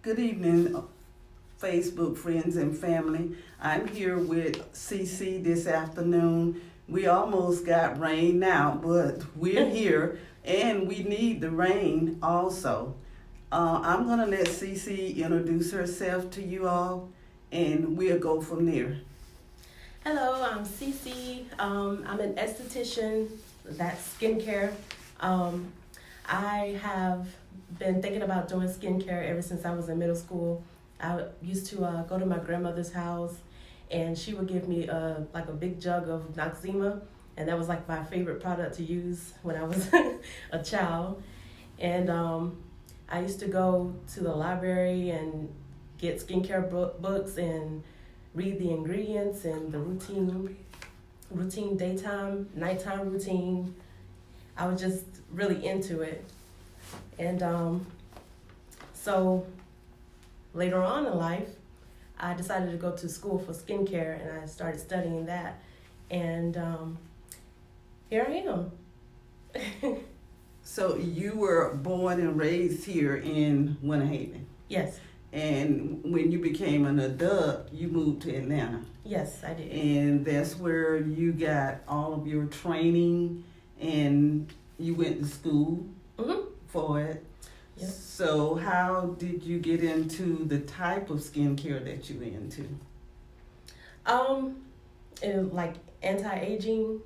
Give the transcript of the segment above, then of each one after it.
Good evening, Facebook friends and family. I'm here with CC this afternoon. We almost got rain now, but we're here and we need the rain also. I'm going to let CC introduce herself to you all and we'll go from there. Hello, I'm Cece. I'm an esthetician, that's skincare. I have been thinking about doing skincare ever since I was in middle school. I used to go to my grandmother's house, and she would give me like a big jug of Noxzema, and that was like my favorite product to use when I was a child. And I used to go to the library and get skincare books and read the ingredients and the routine daytime, nighttime routine. I was just really into it. And so later on in life, I decided to go to school for skincare and I started studying that. And here I am. So you were born and raised here in Winter Haven. Yes. And when you became an adult, you moved to Atlanta. Yes, I did. And that's where you got all of your training and you went to school for it. Yep. So how did you get into the type of skincare that you're into? Like anti-aging,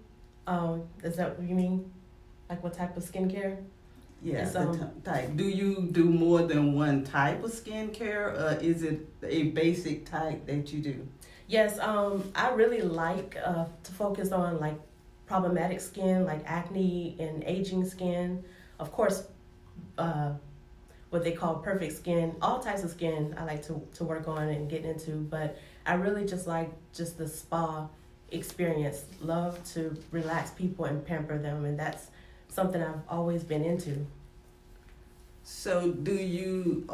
is that what you mean? Like what type of skincare? Yeah, It's, type. Do you do more than one type of skincare, or is it a basic type that you do? Yes, I really like to focus on like problematic skin, like acne and aging skin. Of course, what they call perfect skin. All types of skin I like to work on and get into, but I really just like just the spa experience. Love to relax people and pamper them, and that's something I've always been into. So do you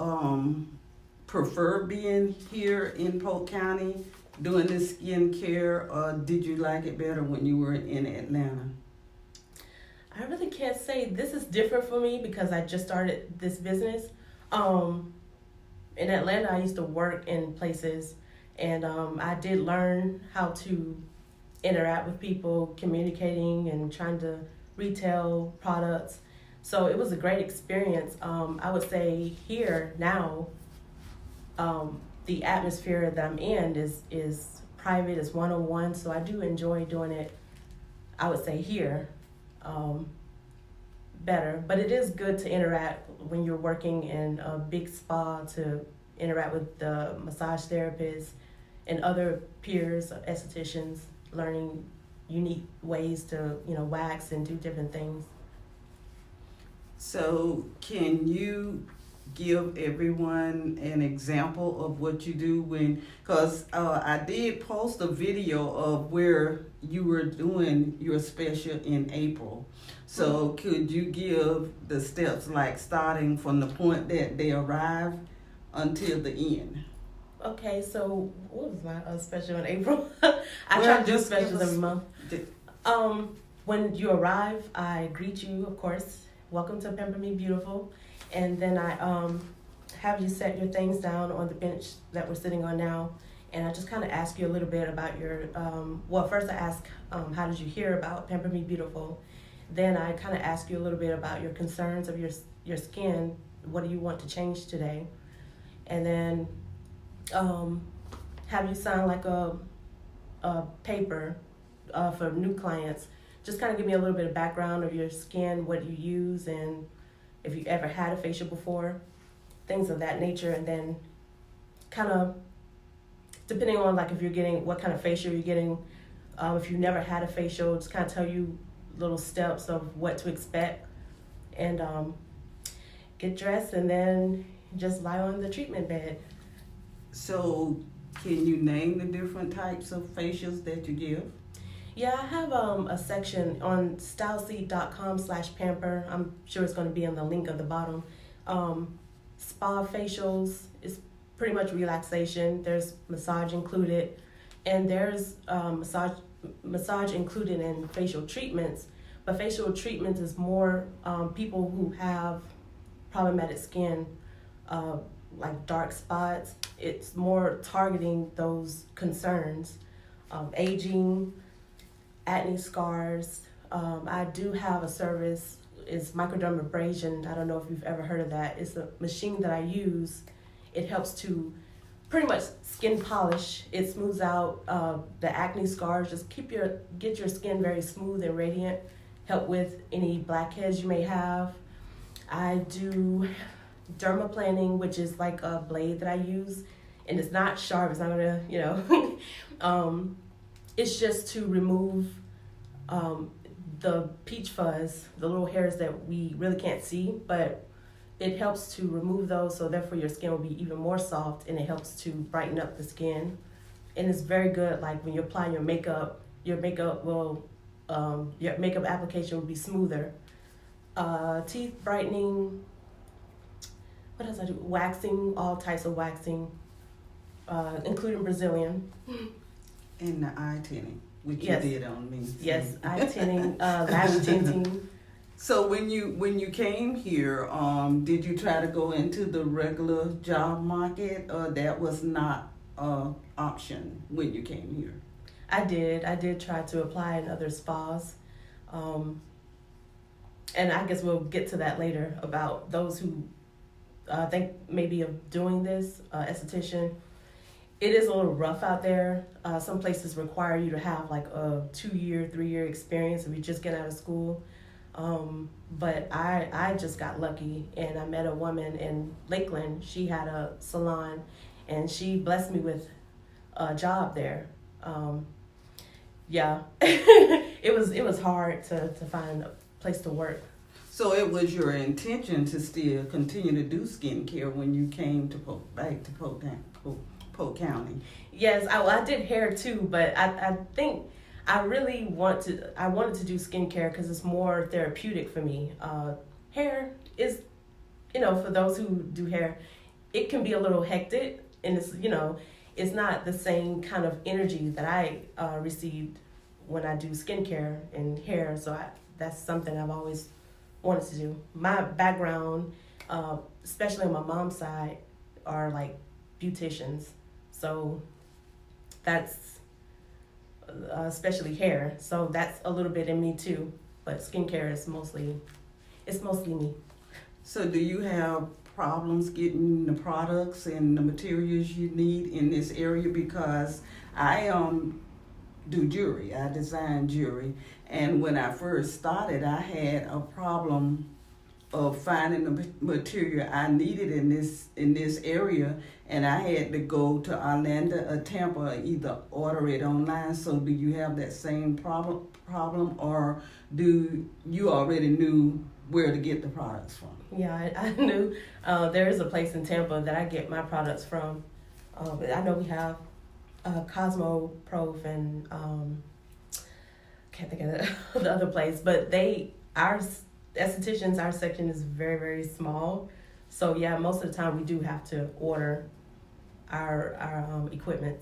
prefer being here in Polk County doing this skincare, or did you like it better when you were in Atlanta? I really can't say. This is different for me because I just started this business. In Atlanta, I used to work in places, and I did learn how to interact with people, communicating and trying to retail products. So it was a great experience. I would say here now, the atmosphere that I'm in is private, is one-on-one, so I do enjoy doing it, I would say here, better. But it is good to interact when you're working in a big spa, to interact with the massage therapists and other peers, estheticians, learning unique ways to, wax and do different things. So can you give everyone an example of what you do because I did post a video of where you were doing your special in April. So could you give the steps, like starting from the point that they arrive until the end? Okay, so what was my special in April? I try to do specials every month. When you arrive, I greet you, of course. Welcome to Pamper Me Beautiful. And then I have you set your things down on the bench that we're sitting on now. And I just kind of ask you a little bit about your, first I ask, how did you hear about Pamper Me Beautiful? Then I kind of ask you a little bit about your concerns of your skin. What do you want to change today? And then have you sign like a paper for new clients. Just kind of give me a little bit of background of your skin, what you use, and if you ever had a facial before, things of that nature. And then kind of, depending on like if you're getting, what kind of facial you're getting, if you've never had a facial, just kind of tell you little steps of what to expect, and get dressed and then just lie on the treatment bed. So can you name the different types of facials that you give? Yeah, I have a section on styleseed.com/pamper. I'm sure it's going to be in the link at the bottom. Spa facials is pretty much relaxation. There's massage included, and there's massage included in facial treatments. But facial treatments is more people who have problematic skin, like dark spots. It's more targeting those concerns, aging, acne scars. I do have a service. It's microdermabrasion. I don't know if you've ever heard of that. It's a machine that I use. It helps to pretty much skin polish. It smooths out the acne scars. Just get your skin very smooth and radiant. Help with any blackheads you may have. I do dermaplaning, which is like a blade that I use, and it's not sharp. It's not gonna, it's just to remove the peach fuzz, the little hairs that we really can't see, but it helps to remove those, so therefore your skin will be even more soft, and it helps to brighten up the skin. And it's very good, like when you apply your makeup will, your makeup application will be smoother. Teeth brightening, what else I do? Waxing, all types of waxing, including Brazilian. And the eye tinting, which Yes. you did on me. Yes, eye tinting, lash tinting. So when you came here, did you try to go into the regular job market, or that was not an option when you came here? I did try to apply in other spas. And I guess we'll get to that later about those who think maybe of doing this, esthetician. It is a little rough out there. Some places require you to have like a 2-year, 3-year experience if you just get out of school. But I just got lucky, and I met a woman in Lakeland. She had a salon, and she blessed me with a job there. Yeah, it was hard to find a place to work. So it was your intention to still continue to do skincare when you came to back to Polk County? Yes, I did hair too, but I think I wanted to do skincare because it's more therapeutic for me. Hair is, for those who do hair, it can be a little hectic, and it's not the same kind of energy that I received when I do skincare and hair. So that's something I've always wanted to do. My background, especially on my mom's side, are like beauticians. So that's especially hair. So that's a little bit in me too. But skincare is mostly me. So do you have problems getting the products and the materials you need in this area? Because I do jewelry. I design jewelry, and when I first started, I had a problem of finding the material I needed in this area, and I had to go to Orlando or Tampa or either order it online. So do you have that same problem, or do you already knew where to get the products from? Yeah, I knew there is a place in Tampa that I get my products from. I know we have Cosmo Prof and can't think of the other place, but our estheticians, our section is very, very small. So yeah, most of the time we do have to order our equipment.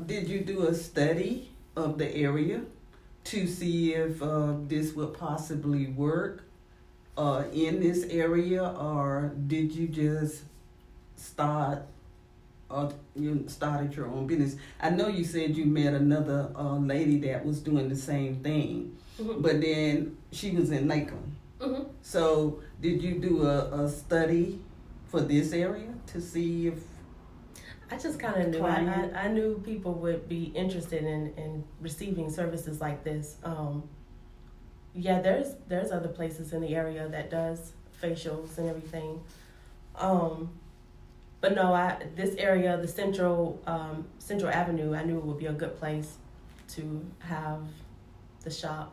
Did you do a study of the area to see if this would possibly work in this area, or did you just start you started your own business? I know you said you met another lady that was doing the same thing, Mm-hmm. but then she was in Lakeland. Mm-hmm. So did you do a study for this area to see if? I just kind of knew. I knew people would be interested in receiving services like this. Yeah, there's other places in the area that does facials and everything. But no, this area, the Central Avenue, I knew it would be a good place to have the shop.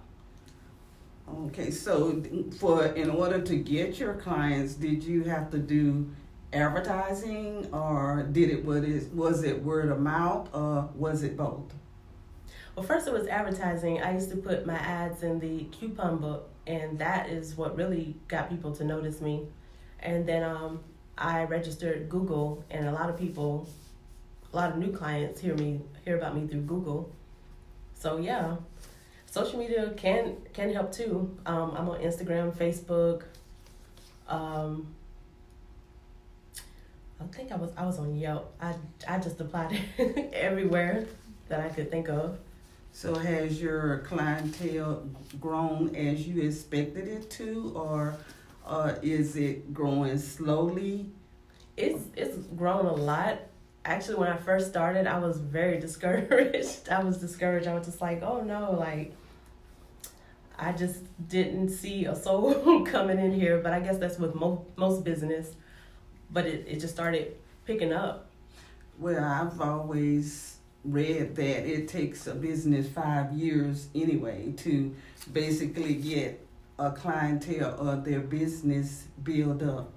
Okay, so in order to get your clients, did you have to do advertising, or was it word of mouth, or was it both? Well, first it was advertising. I used to put my ads in the coupon book, and that is what really got people to notice me. And then I registered Google, and a lot of new clients hear about me through Google. So yeah, social media can help too. I'm on Instagram, Facebook. I think I was on Yelp. I just applied it everywhere that I could think of. So has your clientele grown as you expected it to, or is it growing slowly? It's grown a lot. Actually, when I first started, I was very discouraged. I was discouraged. I was just like, oh no, like I just didn't see a soul coming in here. But I guess that's with most business. But it just started picking up. Well, I've always read that it takes a business 5 years anyway to basically get a clientele of their business build up.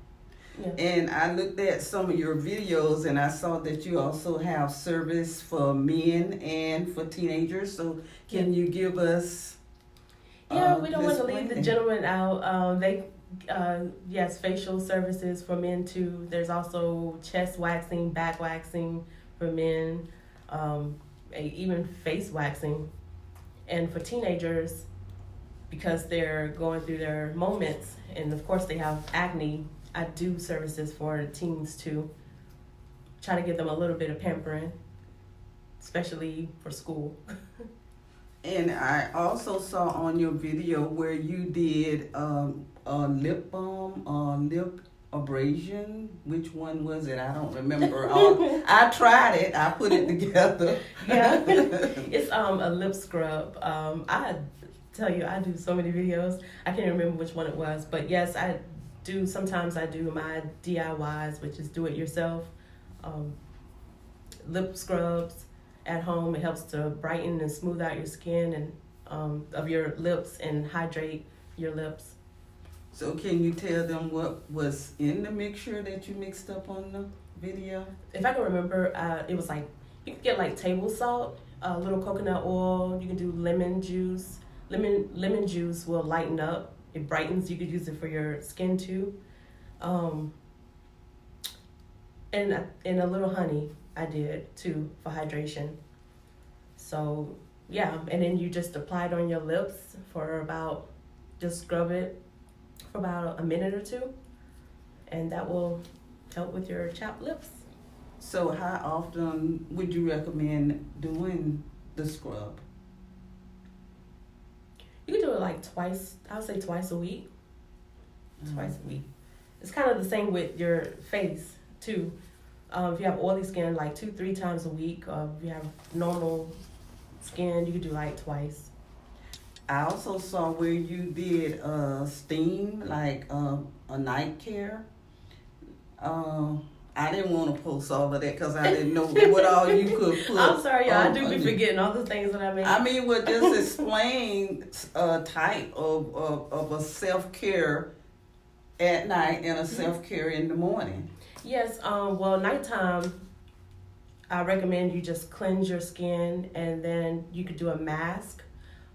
Yeah. And I looked at some of your videos and I saw that you also have service for men and for teenagers. So can you give us Yeah, we don't want to this leave the plan? gentlemen out. Yes, facial services for men too. There's also chest waxing, back waxing for men, even face waxing. And for teenagers, because they're going through their moments, and of course they have acne, I do services for teens too. Try to give them a little bit of pampering, especially for school. And I also saw on your video where you did a lip balm, lip abrasion. Which one was it? I don't remember. I tried it. I put it together. Yeah, it's a lip scrub. I tell you, I do so many videos. I can't remember which one it was, but yes, I do. Sometimes I do my DIYs, which is do it yourself. Lip scrubs at home. It helps to brighten and smooth out your skin and of your lips and hydrate your lips. So can you tell them what was in the mixture that you mixed up on the video? If I can remember, it was like you can get like table salt, a little coconut oil. You can do lemon juice. Lemon juice will lighten up. It brightens. You could use it for your skin too. And a little honey I did too for hydration. So yeah, and then you just apply it on your lips for about, just scrub it for about a minute or two, and that will help with your chapped lips. So how often would you recommend doing the scrub? You can do it like twice. I would say twice a week. Twice a week. It's kind of the same with your face too. If you have oily skin, like 2-3 times a week. If you have normal skin, you could do like twice. I also saw where you did steam, like a night care. I didn't want to post all of that because I didn't know what all you could put. I'm sorry, y'all. I do be on forgetting all the things that I make. I mean, well, just explain a type of a self-care at night and a self-care in the morning. Yes. Well, nighttime, I recommend you just cleanse your skin, and then you could do a mask.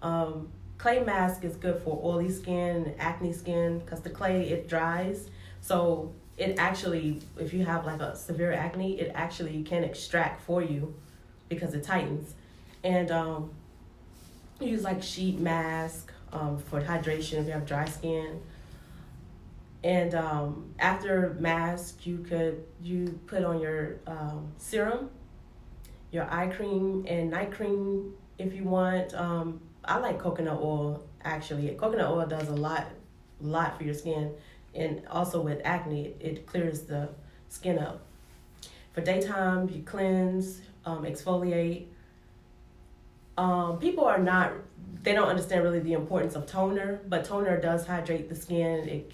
Clay mask is good for oily skin and acne skin because the clay, it dries. So it actually, if you have like a severe acne, it actually can extract for you because it tightens. And use like sheet mask for hydration if you have dry skin. And after mask, you put on your serum, your eye cream and night cream if you want. I like coconut oil actually. Coconut oil does a lot for your skin, and also with acne, it clears the skin up. For daytime, you cleanse, exfoliate. People they don't understand really the importance of toner, but toner does hydrate the skin.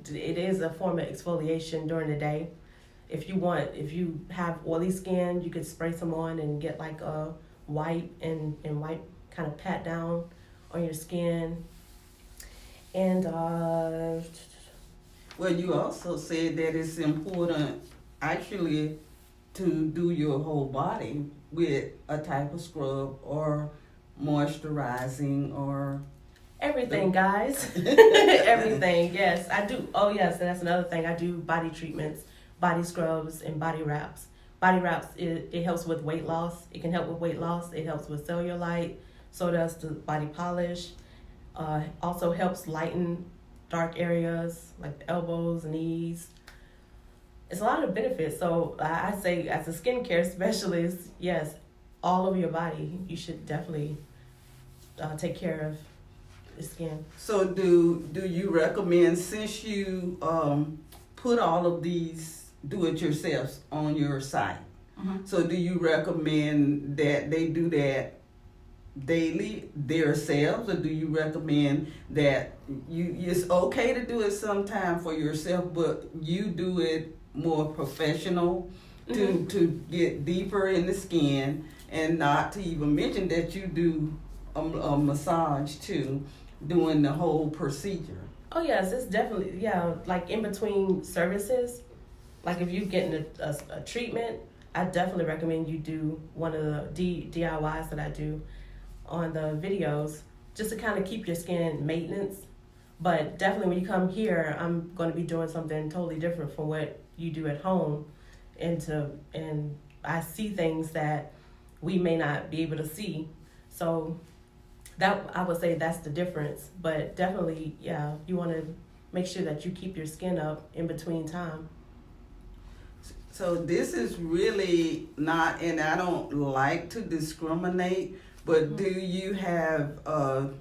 It is a form of exfoliation during the day. If you have oily skin, you could spray some on and get like a wipe and wipe, kind of pat down on your skin. And Well, you also said that it's important actually to do your whole body with a type of scrub or moisturizing or everything, guys. Everything, yes. I do. Oh, yes, and that's another thing. I do body treatments, body scrubs, and body wraps. Body wraps, it helps with weight loss. It can help with weight loss. It helps with cellulite. So does the body polish. Also helps lighten dark areas like the elbows, knees. It's a lot of benefits. So I say, as a skincare specialist, yes, all over your body, you should definitely take care of the skin. So do you recommend, since you put all of these do-it-yourselfs on your site? Mhm. So do you recommend that they do that daily themselves, or do you recommend that it's okay to do it sometime for yourself, but you do it more professional to get deeper in the skin, and not to even mention that you do a massage too, doing the whole procedure? Oh yes, it's definitely, yeah, like in between services, like if you're getting a treatment, I definitely recommend you do one of the DIYs that I do on the videos, just to kind of keep your skin maintenance. But definitely when you come here, I'm going to be doing something totally different from what you do at home, and I see things that we may not be able to see. So that, I would say, that's the difference. But definitely, yeah, you want to make sure that you keep your skin up in between time. So this is really not, and I don't like to discriminate, but do you have a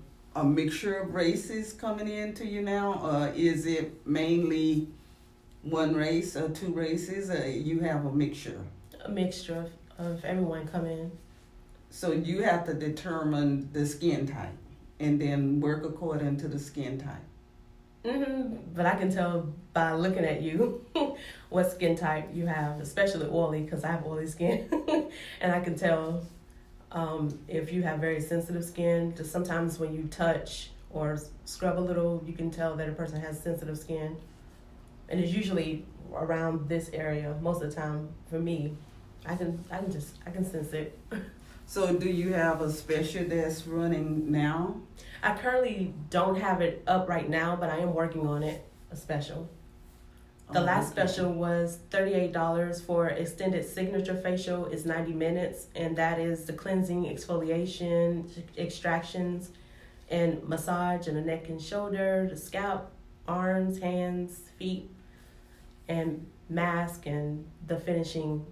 mixture of races coming into you now? Is it mainly one race or two races? You have a mixture. A mixture of everyone come in. So you have to determine the skin type and then work according to the skin type. But I can tell by looking at you what skin type you have, especially oily, because I have oily skin. And I can tell if you have very sensitive skin. Just sometimes when you touch or scrub a little, you can tell that a person has sensitive skin. And it's usually around this area most of the time for me. I can sense it. So do you have a special that's running now? I currently don't have it up right now, but I am working on it, a special. The last special was $38 for extended signature facial. It's 90 minutes, and that is the cleansing, exfoliation, extractions, and massage in the neck and shoulder, the scalp, arms, hands, feet, and mask, and the finishing.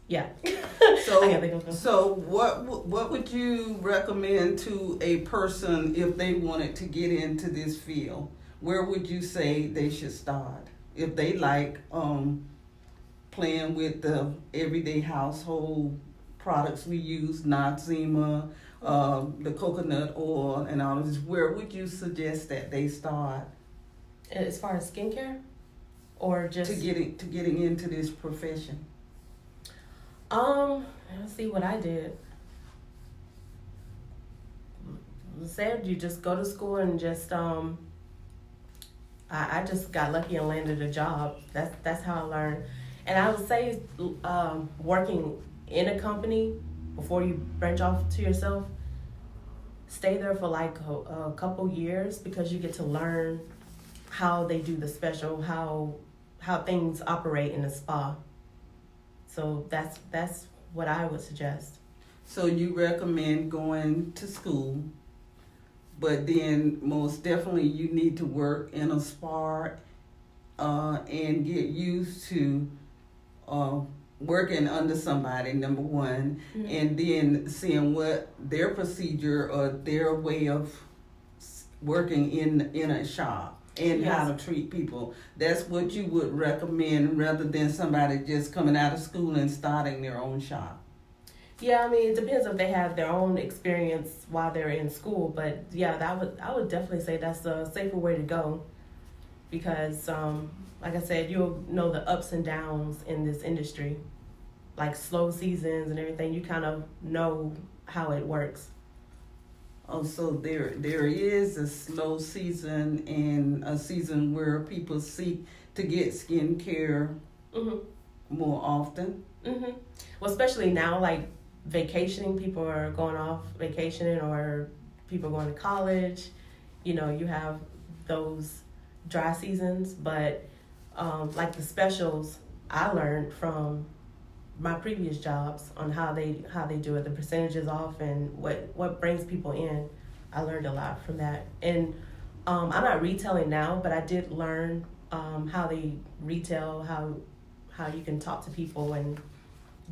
Yeah. So, I can't think of them. so what would you recommend to a person if they wanted to get into this field? Where would you say they should start if they like playing with the everyday household products we use, Noxzema, the coconut oil, and all of this? Where would you suggest that they start As far as skincare, or just to getting into this profession? Let's see what I did. Said you just go to school and just I just got lucky and landed a job. That's how I learned. And I would say working in a company before you branch off to yourself, stay there for like a couple years, because you get to learn how they do the special, how things operate in a spa. So that's what I would suggest. So you recommend going to school, but then most definitely you need to work in a spa and get used to working under somebody, number one, and then seeing what their procedure or their way of working in a shop and how to treat people. That's what you would recommend, rather than somebody just coming out of school and starting their own shop. Yeah, I mean, it depends if they have their own experience while they're in school, but yeah, I would definitely say that's a safer way to go, because like I said, you'll know the ups and downs in this industry, like slow seasons and everything. You kind of know how it works. Oh, so there is a slow season and a season where people seek to get skincare more often. Well, especially now, like vacationing, people are going off vacationing, or people going to college. You know, you have those dry seasons, but like the specials, I learned from my previous jobs on how they do it, the percentages off, and what brings people in. I learned a lot from that, and I'm not retailing now, but I did learn how they retail, how you can talk to people and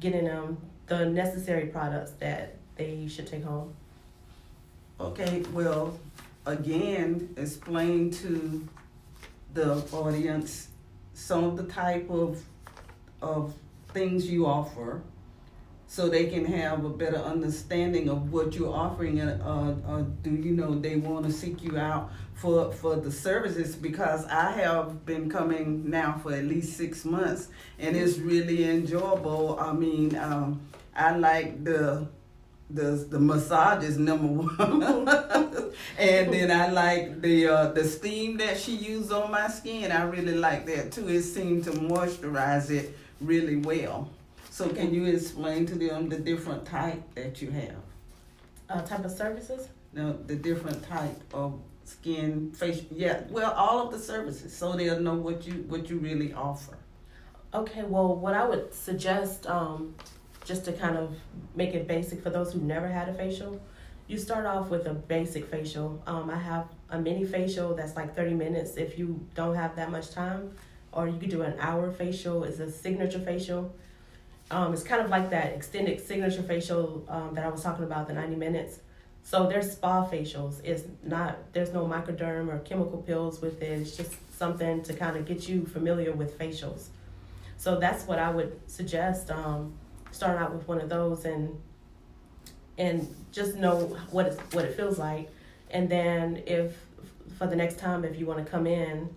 getting them the necessary products that they should take home. Okay, well, again, explain to the audience some of the type of things you offer, so they can have a better understanding of what you're offering, and do you know they want to seek you out for the services, because I have been coming now for at least 6 months, and it's really enjoyable. I mean, I like the massage is number one, and then I like the steam that she used on my skin. I really like that too. It seemed to moisturize it really well. So can you explain to them the different type that you have? Type of services? No, the different type of skin, facial. Yeah, well, all of the services, so they'll know what you really offer. Okay, well, what I would suggest, just to kind of make it basic for those who never had a facial, you start off with a basic facial. I have a mini facial that's like 30 minutes if you don't have that much time, or you could do an hour facial. It's a signature facial. It's kind of like that extended signature facial that I was talking about, the 90 minutes. So there's spa facials. There's no microderm or chemical pills with it. It's just something to kind of get you familiar with facials. So that's what I would suggest. Start out with one of those and just know what it feels like. And then if for the next time, if you want to come in,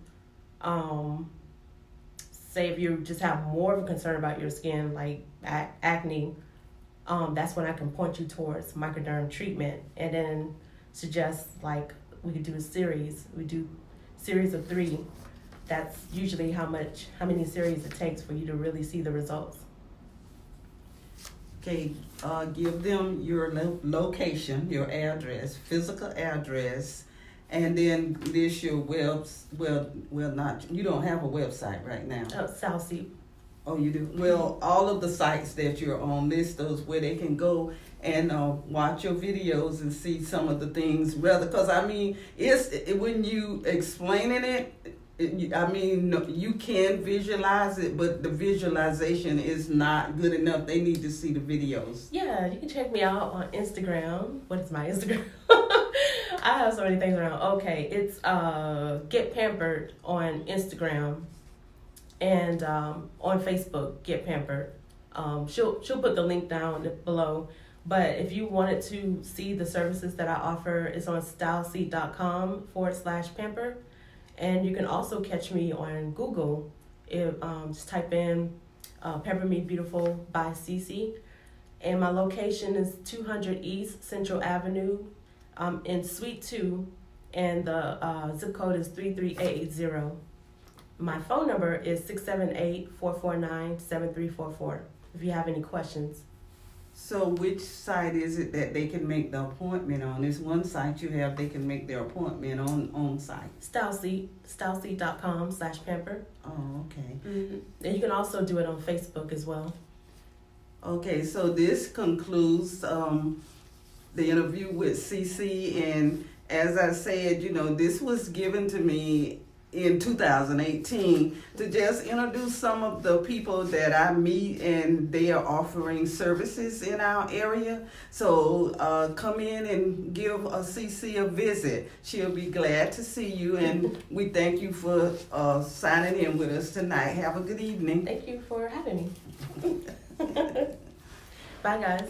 say if you just have more of a concern about your skin, like acne, that's when I can point you towards microderm treatment, and then suggest like we could do a series. We do series of 3. That's usually how many series it takes for you to really see the results. Okay, give them your location, your address, physical address, and then list your not, you don't have a website right now. South Seat. Oh, you do? Well, all of the sites that you're on, list those where they can go and watch your videos and see some of the things. Rather, because I mean, when you explaining it, you can visualize it, but the visualization is not good enough. They need to see the videos. Yeah, you can check me out on Instagram. What is my Instagram? I have so many things around. Okay, it's Get Pampered on Instagram, and on Facebook, Get Pampered. She'll put the link down below. But if you wanted to see the services that I offer, it's on styleseat.com/pamper. And you can also catch me on Google. Just type in Pamper Me Beautiful by Cece. And my location is 200 East Central Avenue in Suite 2. And the zip code is 33880. My phone number is 678-449-7344 if you have any questions. So which site is it that they can make the appointment on? There's one site you have they can make their appointment on site. styleseat.com/pamper. Oh, okay. Mm-hmm. And you can also do it on Facebook as well. Okay, so this concludes the interview with CC, and as I said, this was given to me in 2018 to just introduce some of the people that I meet, and they are offering services in our area. So come in and give CC a visit. She'll be glad to see you, and we thank you for signing in with us tonight. Have a good evening. Thank you for having me. Bye, guys.